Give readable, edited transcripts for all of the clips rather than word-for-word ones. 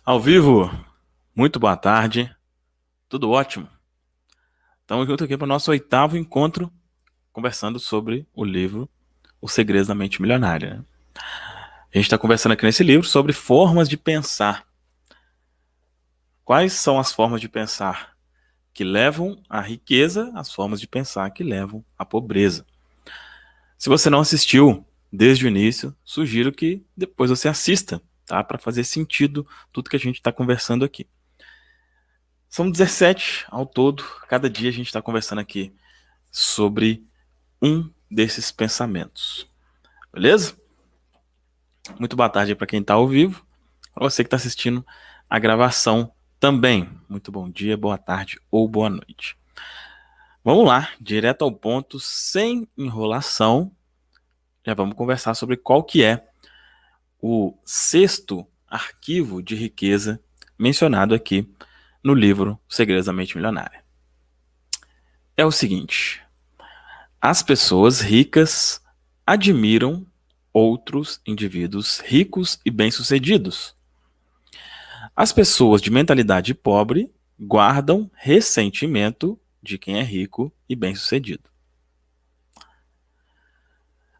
Ao vivo, muito boa tarde, tudo ótimo. Estamos juntos aqui para o nosso oitavo encontro, conversando sobre o livro Os Segredos da Mente Milionária, né? A gente está conversando aqui nesse livro sobre formas de pensar. Quais são as formas de pensar que levam à riqueza, as formas de pensar que levam à pobreza. Se você não assistiu desde o início, sugiro que depois você assista, tá? Para fazer sentido tudo que a gente está conversando aqui. São 17 ao todo. Cada dia a gente está conversando aqui sobre um desses pensamentos. Beleza? Muito boa tarde para quem está ao vivo. Para você que está assistindo a gravação também. Muito bom dia, boa tarde ou boa noite. Vamos lá, direto ao ponto, sem enrolação. Já vamos conversar sobre qual que é o sexto arquivo de riqueza mencionado aqui no livro Segredos da Mente Milionária. É o seguinte: as pessoas ricas admiram outros indivíduos ricos e bem-sucedidos. As pessoas de mentalidade pobre guardam ressentimento de quem é rico e bem-sucedido.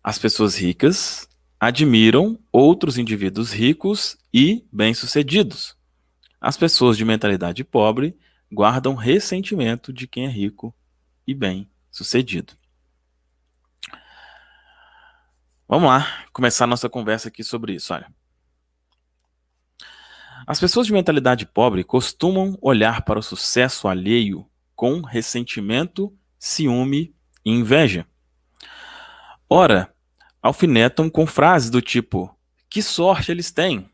As pessoas ricas admiram outros indivíduos ricos e bem-sucedidos. As pessoas de mentalidade pobre guardam ressentimento de quem é rico e bem-sucedido. Vamos lá, começar a nossa conversa aqui sobre isso. Olha, as pessoas de mentalidade pobre costumam olhar para o sucesso alheio com ressentimento, ciúme e inveja. Ora, alfinetam com frases do tipo: que sorte eles têm!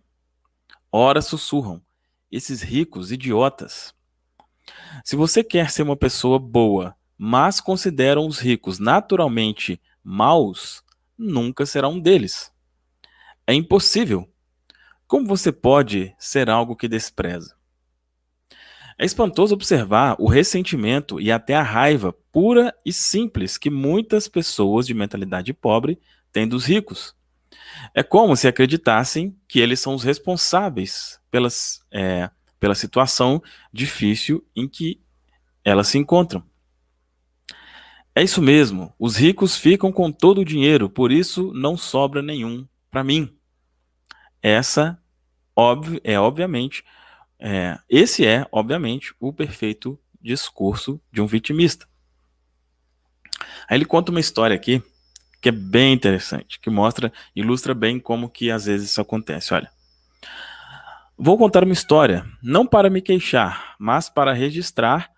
Ora, sussurram: esses ricos idiotas. Se você quer ser uma pessoa boa, mas consideram os ricos naturalmente maus, nunca será um deles. É impossível. Como você pode ser algo que despreza? É espantoso observar o ressentimento e até a raiva pura e simples que muitas pessoas de mentalidade pobre têm dos ricos. É como se acreditassem que eles são os responsáveis pela situação difícil em que elas se encontram. É isso mesmo, os ricos ficam com todo o dinheiro, por isso não sobra nenhum para mim. Essa obviamente esse é, obviamente, o perfeito discurso de um vitimista. Aí ele conta uma história aqui que é bem interessante, que ilustra bem como que às vezes isso acontece. Olha, vou contar uma história, não para me queixar, mas para registrar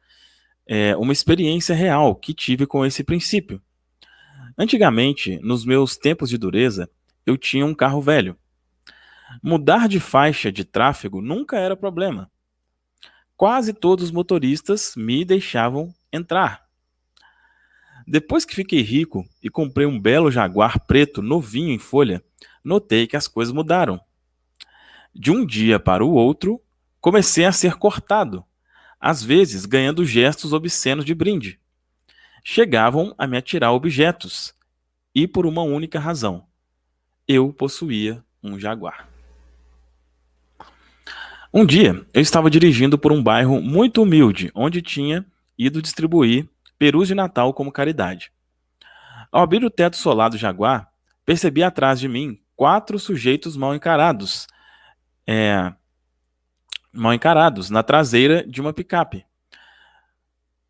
uma experiência real que tive com esse princípio. Antigamente, nos meus tempos de dureza, eu tinha um carro velho. Mudar de faixa de tráfego nunca era problema. Quase todos os motoristas me deixavam entrar. Depois que fiquei rico e comprei um belo Jaguar preto novinho em folha, notei que as coisas mudaram. De um dia para o outro, comecei a ser cortado, às vezes ganhando gestos obscenos de brinde. Chegavam a me atirar objetos, e por uma única razão: eu possuía um Jaguar. Um dia, eu estava dirigindo por um bairro muito humilde, onde tinha ido distribuir perus de Natal como caridade. Ao abrir o teto solar do Jaguar, percebi atrás de mim 4 sujeitos é, mal encarados na traseira de uma picape.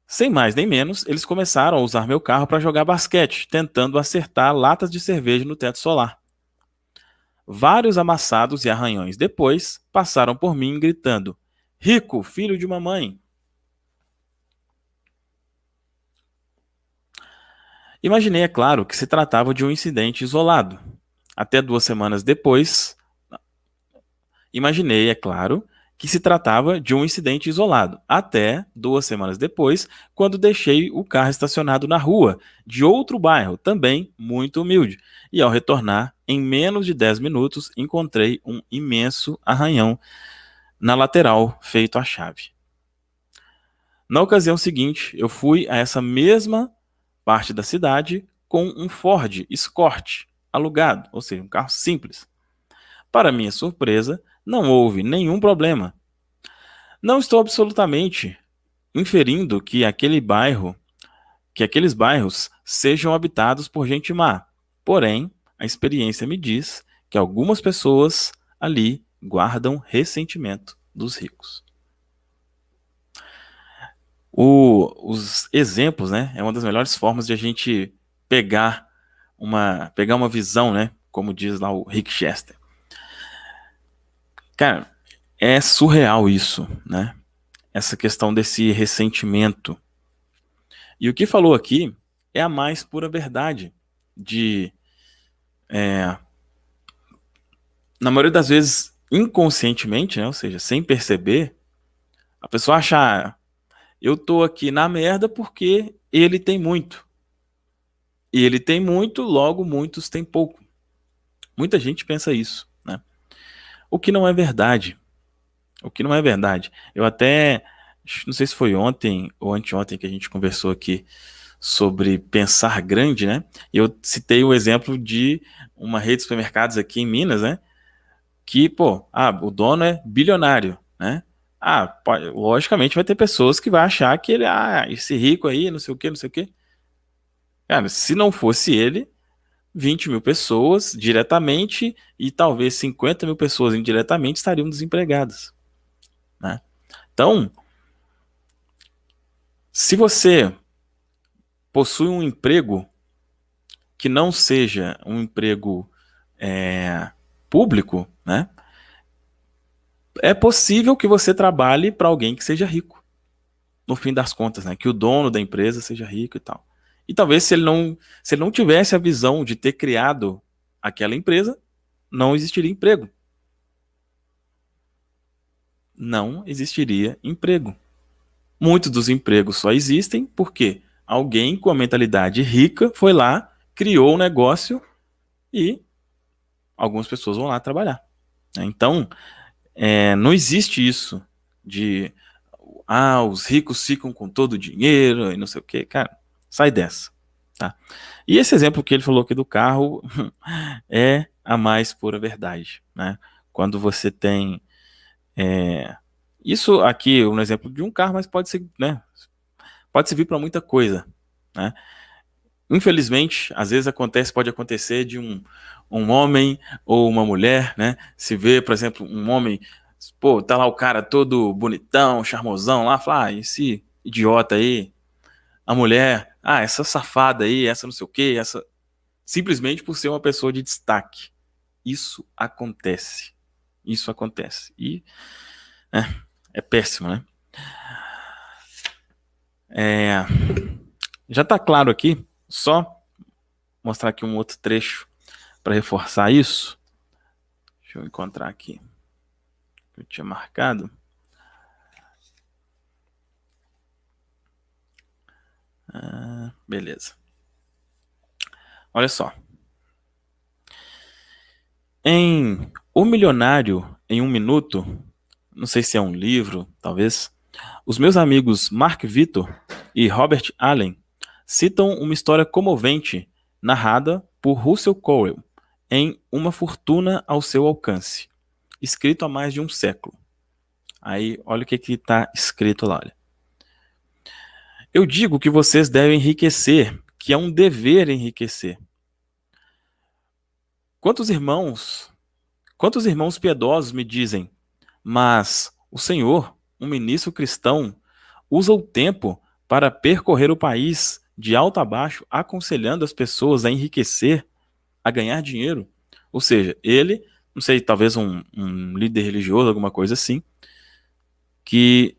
Sem mais nem menos, eles começaram a usar meu carro para jogar basquete, tentando acertar latas de cerveja no teto solar. Vários amassados e arranhões depois, passaram por mim gritando: Rico, filho de mamãe! Imaginei, é claro, que se tratava de um incidente isolado. Até 2 semanas depois, Imaginei, é claro, que se tratava de um incidente isolado. Até 2 semanas depois, quando deixei o carro estacionado na rua de outro bairro, também muito humilde. E ao retornar, em menos de 10 minutos, encontrei um imenso arranhão na lateral feito à chave. Na ocasião seguinte, eu fui a essa mesma parte da cidade com um Ford Escort alugado, ou seja, um carro simples. Para minha surpresa, não houve nenhum problema. Não estou absolutamente inferindo que aqueles bairros sejam habitados por gente má. Porém, a experiência me diz que algumas pessoas ali guardam ressentimento dos ricos. Os exemplos, né, é uma das melhores formas de a gente pegar uma visão, né, como diz lá o Rick Chester. Cara, é surreal isso, né? Essa questão desse ressentimento. E o que falou aqui é a mais pura verdade de, na maioria das vezes, inconscientemente, né, ou seja, sem perceber, a pessoa acha, eu tô aqui na merda porque ele tem muito. E ele tem muito, logo muitos têm pouco. Muita gente pensa isso, né? O que não é verdade. O que não é verdade. Eu até, não sei se foi ontem ou anteontem que a gente conversou aqui sobre pensar grande, né? E eu citei o exemplo de uma rede de supermercados aqui em Minas, né? Que, pô, o dono é bilionário, né? Logicamente vai ter pessoas que vão achar que ele, esse rico aí, não sei o quê, não sei o quê. Cara, se não fosse ele, 20 mil pessoas diretamente e talvez 50 mil pessoas indiretamente estariam desempregadas, né? Então, se você possui um emprego que não seja um emprego público, né? É possível que você trabalhe para alguém que seja rico, no fim das contas, né? Que o dono da empresa seja rico e tal. E talvez se ele não tivesse a visão de ter criado aquela empresa, não existiria emprego. Não existiria emprego. Muitos dos empregos só existem porque alguém com a mentalidade rica foi lá, criou um negócio e algumas pessoas vão lá trabalhar. Então, não existe isso de os ricos ficam com todo o dinheiro e não sei o que. Cara, sai dessa. Tá? E esse exemplo que ele falou aqui do carro é a mais pura verdade. Né? Quando você tem. Isso aqui, um exemplo de um carro, mas pode ser, né? Pode servir para muita coisa. Né? Infelizmente, às vezes pode acontecer de um homem ou uma mulher, né? Se vê, por exemplo, um homem, pô, tá lá o cara todo bonitão, charmosão lá, fala, esse idiota aí, a mulher, essa safada aí, essa não sei o quê, essa. Simplesmente por ser uma pessoa de destaque. Isso acontece. Isso acontece. E é péssimo, né? Já tá claro aqui, só mostrar aqui um outro trecho para reforçar isso. Deixa eu encontrar aqui. Eu tinha marcado. Beleza. Olha só. Em O Milionário em um Minuto, não sei se é um livro, talvez, os meus amigos Mark Victor e Robert Allen citam uma história comovente narrada por Russell Crowe em Uma Fortuna ao Seu Alcance, escrito há mais de um século. Aí, olha o que está escrito lá. Olha. Eu digo que vocês devem enriquecer, que é um dever enriquecer. Quantos irmãos piedosos me dizem, mas o Senhor, um ministro cristão, usa o tempo para percorrer o país de alto a baixo, aconselhando as pessoas a enriquecer, a ganhar dinheiro. Ou seja, ele, não sei, talvez um líder religioso, alguma coisa assim, que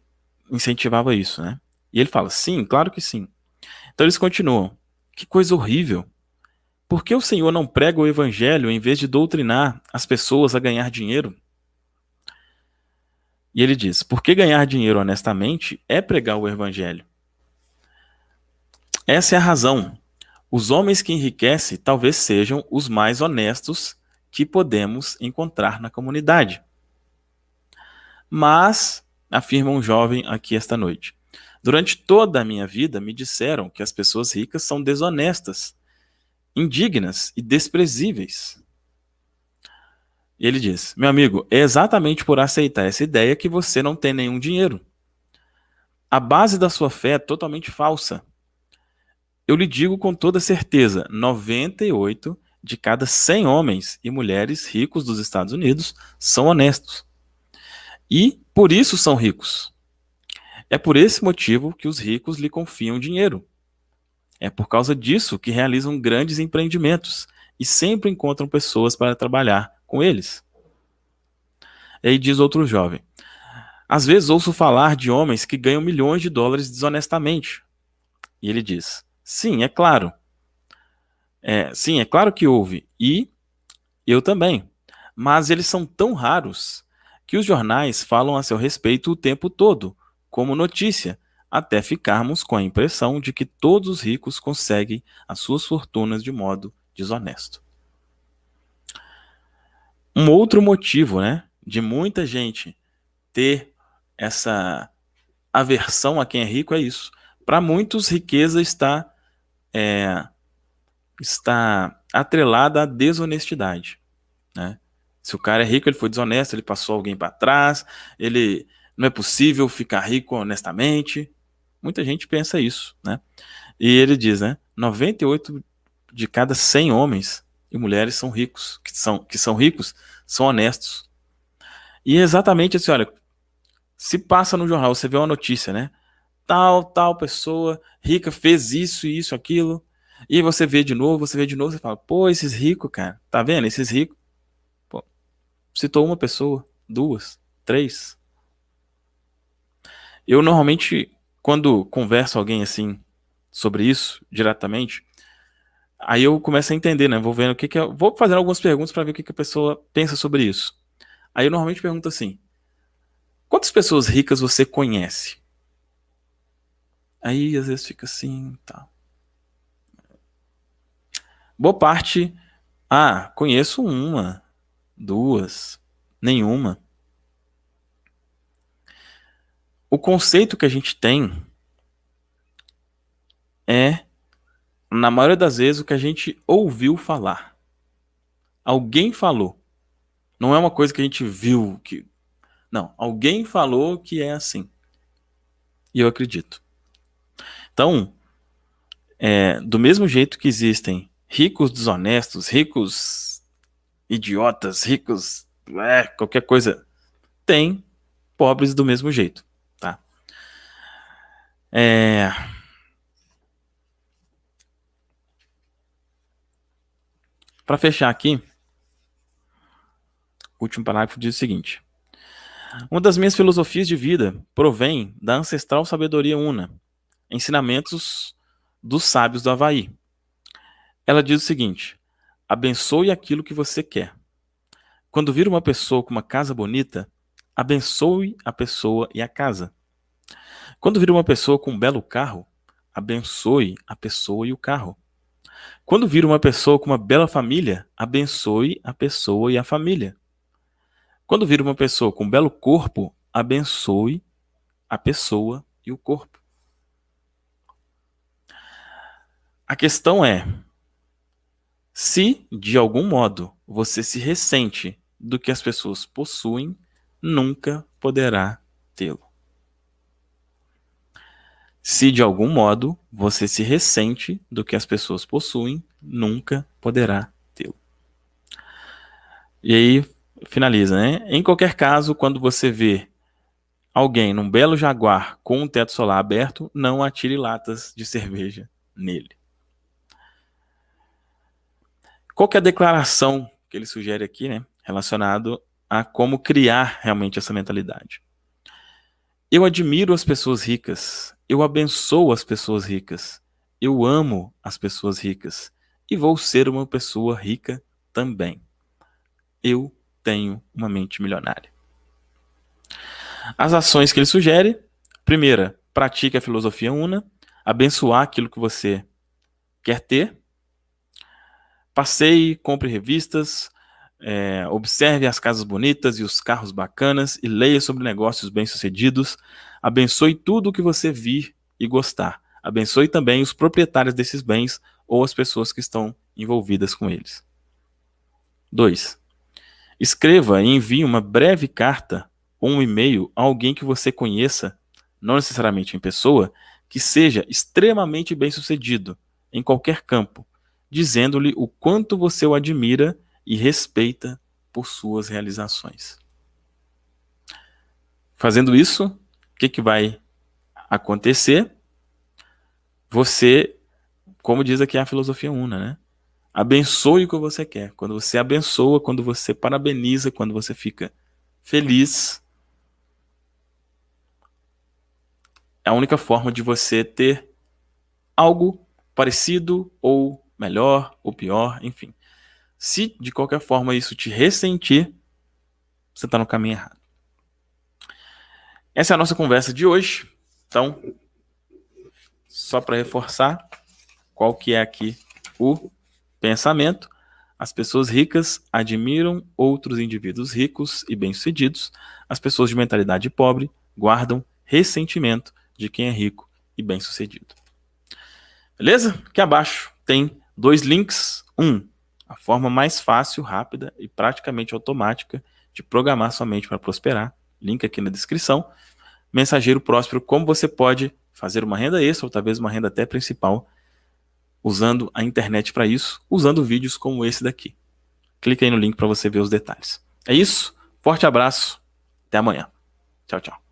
incentivava isso, né? E ele fala, sim, claro que sim. Então eles continuam, que coisa horrível. Por que o Senhor não prega o evangelho em vez de doutrinar as pessoas a ganhar dinheiro? E ele diz, porque ganhar dinheiro honestamente é pregar o evangelho. Essa é a razão. Os homens que enriquecem talvez sejam os mais honestos que podemos encontrar na comunidade. Mas, afirma um jovem aqui esta noite, durante toda a minha vida me disseram que as pessoas ricas são desonestas, indignas e desprezíveis. E ele diz: meu amigo, é exatamente por aceitar essa ideia que você não tem nenhum dinheiro. A base da sua fé é totalmente falsa. Eu lhe digo com toda certeza, 98 de cada 100 homens e mulheres ricos dos Estados Unidos são honestos. E por isso são ricos. É por esse motivo que os ricos lhe confiam dinheiro. É por causa disso que realizam grandes empreendimentos e sempre encontram pessoas para trabalhar com eles. E aí diz outro jovem: às vezes ouço falar de homens que ganham milhões de dólares desonestamente. E ele diz: sim, é claro. Sim, é claro que houve. E eu também. Mas eles são tão raros que os jornais falam a seu respeito o tempo todo, como notícia, até ficarmos com a impressão de que todos os ricos conseguem as suas fortunas de modo desonesto. Um outro motivo, né, de muita gente ter essa aversão a quem é rico é isso. Para muitos, riqueza está atrelada à desonestidade, né? Se o cara é rico, ele foi desonesto, ele passou alguém para trás, ele não é possível ficar rico honestamente. Muita gente pensa isso, né? E ele diz, né? 98 de cada 100 homens e mulheres são ricos, que são ricos, são honestos. E é exatamente assim, olha, se passa no jornal, você vê uma notícia, né? Tal pessoa rica fez isso, isso, aquilo. E aí você vê de novo, você fala, pô, esses ricos, cara, tá vendo? Esses ricos, pô, citou uma pessoa, duas, três. Eu normalmente, quando converso com alguém assim sobre isso diretamente, aí eu começo a entender, né? Vou vendo o que que vou fazendo algumas perguntas para ver o que que a pessoa pensa sobre isso. Aí eu normalmente pergunto assim: quantas pessoas ricas você conhece? Aí às vezes fica assim, tá. Boa parte, conheço uma, duas, nenhuma. O conceito que a gente tem é, na maioria das vezes, o que a gente ouviu falar. Alguém falou. Não é uma coisa que a gente viu que. Não, alguém falou que é assim. E eu acredito. Então, do mesmo jeito que existem ricos desonestos, ricos idiotas, ricos qualquer coisa, tem pobres do mesmo jeito, tá? Para fechar aqui, o último parágrafo diz o seguinte: uma das minhas filosofias de vida provém da ancestral sabedoria una, ensinamentos dos sábios do Havaí. Ela diz o seguinte: abençoe aquilo que você quer. Quando vir uma pessoa com uma casa bonita, abençoe a pessoa e a casa. Quando vir uma pessoa com um belo carro, abençoe a pessoa e o carro. Quando vir uma pessoa com uma bela família, abençoe a pessoa e a família. Quando vir uma pessoa com um belo corpo, abençoe a pessoa e o corpo. A questão é, se de algum modo você se ressente do que as pessoas possuem, nunca poderá tê-lo. Se de algum modo você se ressente do que as pessoas possuem, nunca poderá tê-lo. E aí finaliza, né? Em qualquer caso, quando você vê alguém num belo Jaguar com um teto solar aberto, não atire latas de cerveja nele. Qual que é a declaração que ele sugere aqui, né? Relacionado a como criar realmente essa mentalidade. Eu admiro as pessoas ricas, eu abençoo as pessoas ricas, eu amo as pessoas ricas e vou ser uma pessoa rica também. Eu tenho uma mente milionária. As ações que ele sugere: primeira, pratique a filosofia una, abençoar aquilo que você quer ter. Passeie, compre revistas, observe as casas bonitas e os carros bacanas e leia sobre negócios bem-sucedidos. Abençoe tudo o que você vir e gostar. Abençoe também os proprietários desses bens ou as pessoas que estão envolvidas com eles. 2. Escreva e envie uma breve carta ou um e-mail a alguém que você conheça, não necessariamente em pessoa, que seja extremamente bem-sucedido em qualquer campo, dizendo-lhe o quanto você o admira e respeita por suas realizações. Fazendo isso, o que vai acontecer? Você, como diz aqui a filosofia Una, né? Abençoe o que você quer. Quando você abençoa, quando você parabeniza, quando você fica feliz, é a única forma de você ter algo parecido ou melhor ou pior, enfim. Se de qualquer forma isso te ressentir, você está no caminho errado. Essa é a nossa conversa de hoje. Então, só para reforçar qual que é aqui o pensamento, as pessoas ricas admiram outros indivíduos ricos e bem-sucedidos. As pessoas de mentalidade pobre guardam ressentimento de quem é rico e bem-sucedido. Beleza? Aqui abaixo tem 2 links. A forma mais fácil, rápida e praticamente automática de programar sua mente para prosperar. Link aqui na descrição. Mensageiro Próspero, como você pode fazer uma renda extra ou talvez uma renda até principal usando a internet para isso, usando vídeos como esse daqui. Clica aí no link para você ver os detalhes. É isso. Forte abraço. Até amanhã. Tchau, tchau.